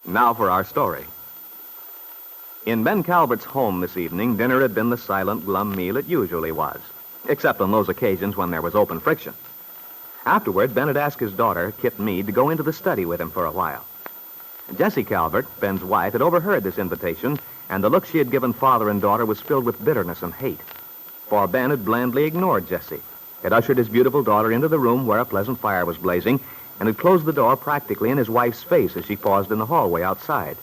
Now for our story. In Ben Calvert's home this evening, dinner had been the silent, glum meal it usually was, except on those occasions when there was open friction. Afterward, Ben had asked his daughter, Kitt Meade, to go into the study with him for a while. Jessie Calvert, Ben's wife, had overheard this invitation, and the look she had given father and daughter was filled with bitterness and hate. For Ben had blandly ignored Jessie, had ushered his beautiful daughter into the room where a pleasant fire was blazing, and had closed the door practically in his wife's face as she paused in the hallway outside.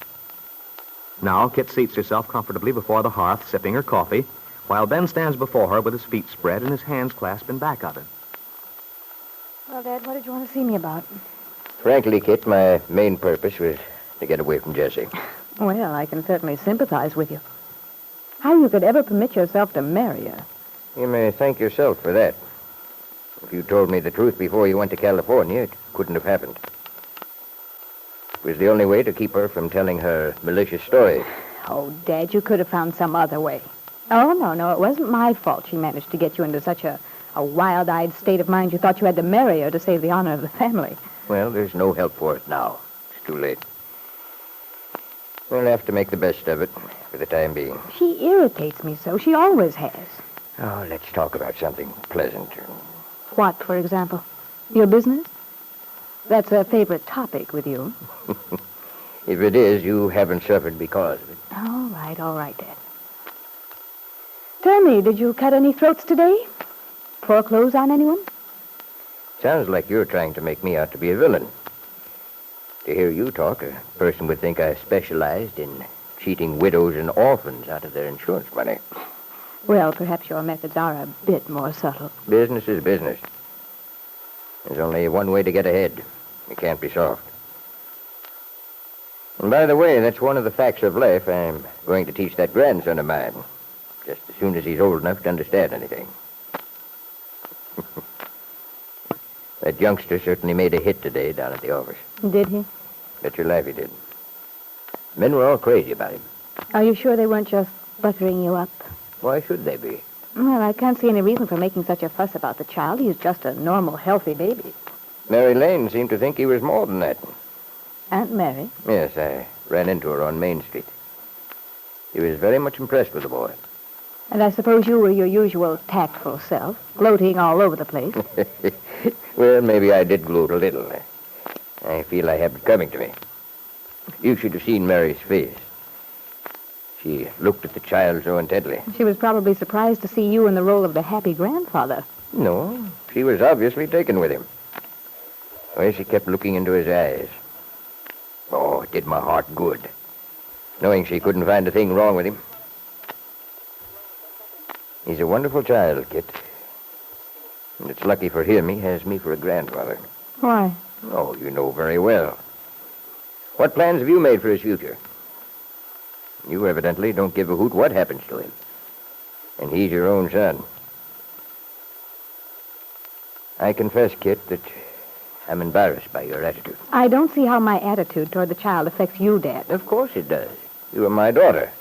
Now, Kitt seats herself comfortably before the hearth, sipping her coffee, while Ben stands before her with his feet spread and his hands clasped in back of him. Well, Dad, what did you want to see me about? Frankly, Kitt, my main purpose was to get away from Jessie. Well, I can certainly sympathize with you. How you could ever permit yourself to marry her? You may thank yourself for that. If you told me the truth before you went to California, it couldn't have happened. It was the only way to keep her from telling her malicious story. Oh, Dad, you could have found some other way. Oh, no, it wasn't my fault she managed to get you into such a wild-eyed state of mind you thought you had to marry her to save the honor of the family. Well, there's no help for it now. It's too late. We'll have to make the best of it for the time being. She irritates me so. She always has. Oh, let's talk about something pleasant. What, for example? Your business? That's a favorite topic with you. If it is, you haven't suffered because of it. All right, Dad. Tell me, did you cut any throats today? Foreclose on anyone? Sounds like you're trying to make me out to be a villain. To hear you talk, a person would think I specialized in cheating widows and orphans out of their insurance money. Well, perhaps your methods are a bit more subtle. Business is business. There's only one way to get ahead. It can't be soft. And by the way, that's one of the facts of life I'm going to teach that grandson of mine, just as soon as he's old enough to understand anything. That youngster certainly made a hit today down at the office. Did he? Bet your life he did. Men were all crazy about him. Are you sure they weren't just buttering you up? Why should they be? Well, I can't see any reason for making such a fuss about the child. He's just a normal, healthy baby. Mary Lane seemed to think he was more than that. Aunt Mary? Yes, I ran into her on Main Street. She was very much impressed with the boy. And I suppose you were your usual tactful self, gloating all over the place. Well, maybe I did gloat a little. I feel I have it coming to me. You should have seen Mary's face. She looked at the child so intently. She was probably surprised to see you in the role of the happy grandfather. No, she was obviously taken with him. Well, she kept looking into his eyes. Oh, it did my heart good, knowing she couldn't find a thing wrong with him. He's a wonderful child, Kitt. And it's lucky for him he has me for a grandfather. Why? Oh, you know very well. What plans have you made for his future? You evidently don't give a hoot what happens to him. And he's your own son. I confess, Kitt, that I'm embarrassed by your attitude. I don't see how my attitude toward the child affects you, Dad. Of course it does. You are my daughter.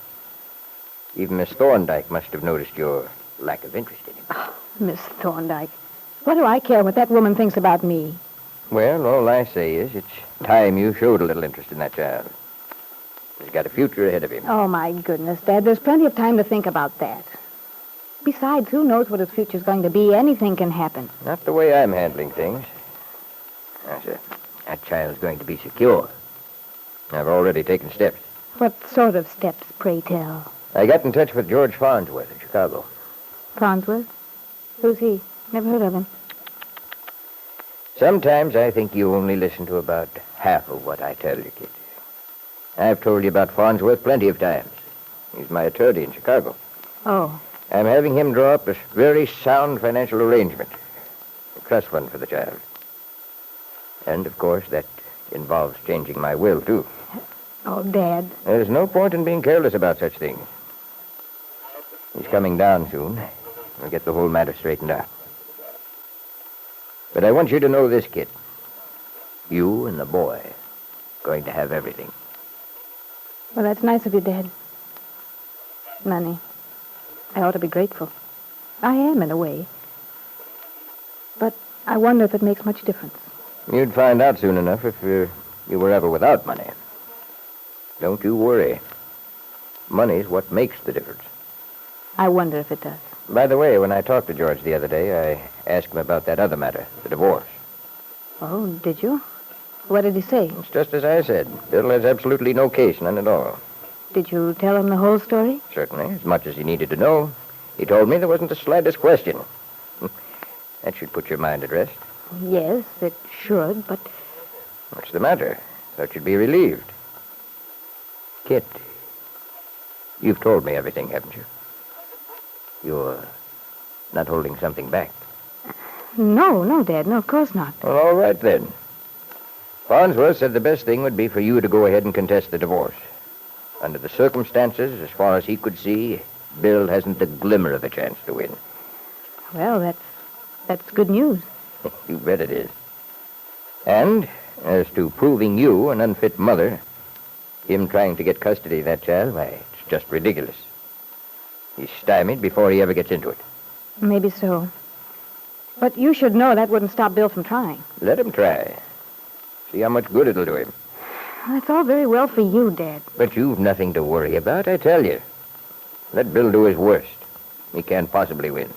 Even Miss Thorndyke must have noticed your lack of interest in him. Oh, Miss Thorndyke. What do I care what that woman thinks about me? Well, all I say is it's time you showed a little interest in that child. He's got a future ahead of him. Oh, my goodness, Dad. There's plenty of time to think about that. Besides, who knows what his future's going to be? Anything can happen. Not the way I'm handling things. That child's going to be secure. I've already taken steps. What sort of steps, pray tell? I got in touch with George Farnsworth in Chicago. Farnsworth? Who's he? Never heard of him. Sometimes I think you only listen to about half of what I tell you, Kitt. I've told you about Farnsworth plenty of times. He's my attorney in Chicago. Oh. I'm having him draw up a very sound financial arrangement. A trust fund for the child. And, of course, that involves changing my will, too. Oh, Dad. There's no point in being careless about such things. He's coming down soon. We'll get the whole matter straightened out. But I want you to know this, Kitt. You and the boy are going to have everything. Well, that's nice of you, Dad. Money. I ought to be grateful. I am, in a way. But I wonder if it makes much difference. You'd find out soon enough if you were ever without money. Don't you worry. Money's what makes the difference. I wonder if it does. By the way, when I talked to George the other day, I asked him about that other matter, the divorce. Oh, did you? What did he say? It's just as I said. Bill has absolutely no case, none at all. Did you tell him the whole story? Certainly, as much as he needed to know. He told me there wasn't the slightest question. That should put your mind at rest. Yes, it should, but... What's the matter? Thought you'd be relieved. Kitt, you've told me everything, haven't you? You're not holding something back. No, Dad. No, of course not. Well, all right, then. Farnsworth said the best thing would be for you to go ahead and contest the divorce. Under the circumstances, as far as he could see, Bill hasn't the glimmer of a chance to win. Well, that's good news. You bet it is. And as to proving you an unfit mother, him trying to get custody of that child, why, it's just ridiculous. He's stymied before he ever gets into it. Maybe so. But you should know that wouldn't stop Bill from trying. Let him try. See how much good it'll do him. That's all very well for you, Dad. But you've nothing to worry about, I tell you. Let Bill do his worst. He can't possibly win.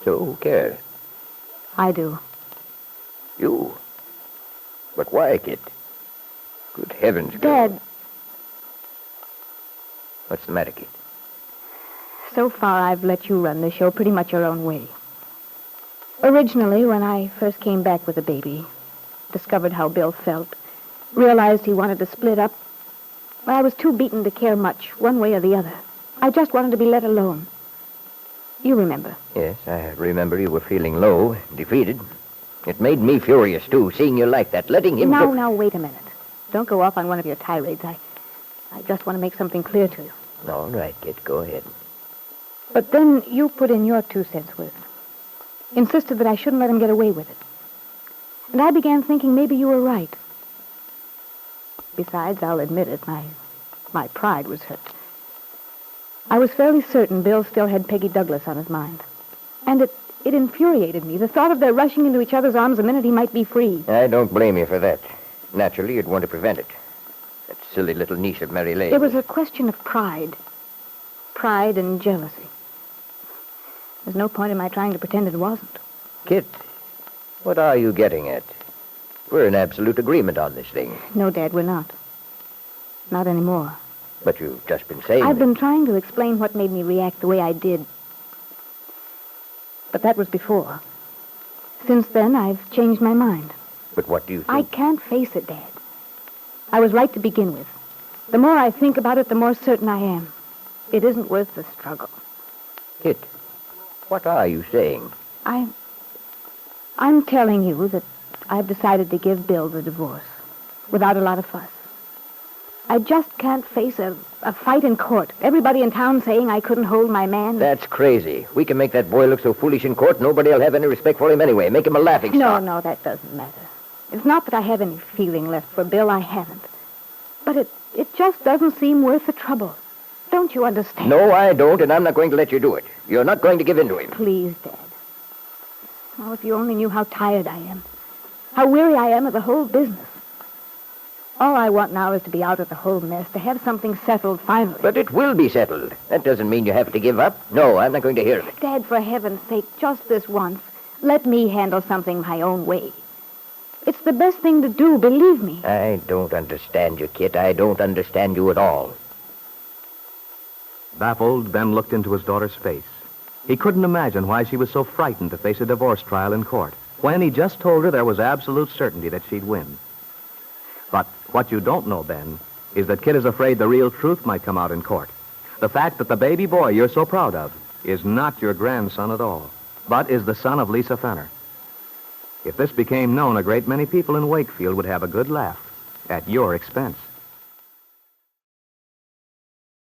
So who cares? I do. You? But why, Kitt? Good heavens, girl. Dad, What's the matter, Kitt? so far I've let you run the show pretty much your own way. Originally, when I first came back with the baby, discovered how Bill felt, realized he wanted to split up, well, I was too beaten to care much, one way or the other. I just wanted to be let alone. You remember. Yes, I remember you were feeling low, defeated. It made me furious, too, seeing you like that, letting him... Now, wait a minute. Don't go off on one of your tirades. I just want to make something clear to you. All right, Kitt, go ahead. But then you put in your 2 cents worth. Insisted that I shouldn't let him get away with it. And I began thinking maybe you were right. Besides, I'll admit it, my pride was hurt. I was fairly certain Bill still had Peggy Douglas on his mind. And it infuriated me, the thought of their rushing into each other's arms the minute he might be free. I don't blame you for that. Naturally, you'd want to prevent it. That silly little niece of Mary Lane. It was a question of pride. Pride and jealousy. There's no point in my trying to pretend it wasn't. Kitt, what are you getting at? We're in absolute agreement on this thing. No, Dad, we're not. Not anymore. But you've just been saying... I've been trying to explain what made me react the way I did. But that was before. Since then, I've changed my mind. But what do you think? I can't face it, Dad. I was right to begin with. The more I think about it, the more certain I am. It isn't worth the struggle. Kitt, what are you saying? I'm telling you that I've decided to give Bill the divorce. Without a lot of fuss. I just can't face a fight in court. Everybody in town saying I couldn't hold my man. That's crazy. We can make that boy look so foolish in court, nobody will have any respect for him anyway. Make him a laughing stock. No, that doesn't matter. It's not that I have any feeling left for Bill. I haven't. But it just doesn't seem worth the trouble. Don't you understand? No, I don't, and I'm not going to let you do it. You're not going to give in to him. Please, Dad. Oh, if you only knew how tired I am. How weary I am of the whole business. All I want now is to be out of the whole mess, to have something settled finally. But it will be settled. That doesn't mean you have to give up. No, I'm not going to hear of it. Dad, for heaven's sake, just this once, let me handle something my own way. It's the best thing to do, believe me. I don't understand you, Kitt. I don't understand you at all. Baffled, Ben looked into his daughter's face. He couldn't imagine why she was so frightened to face a divorce trial in court, when he just told her there was absolute certainty that she'd win. But what you don't know, Ben, is that Kitt is afraid the real truth might come out in court. The fact that the baby boy you're so proud of is not your grandson at all, but is the son of Lisa Fenner. If this became known, a great many people in Wakefield would have a good laugh at your expense.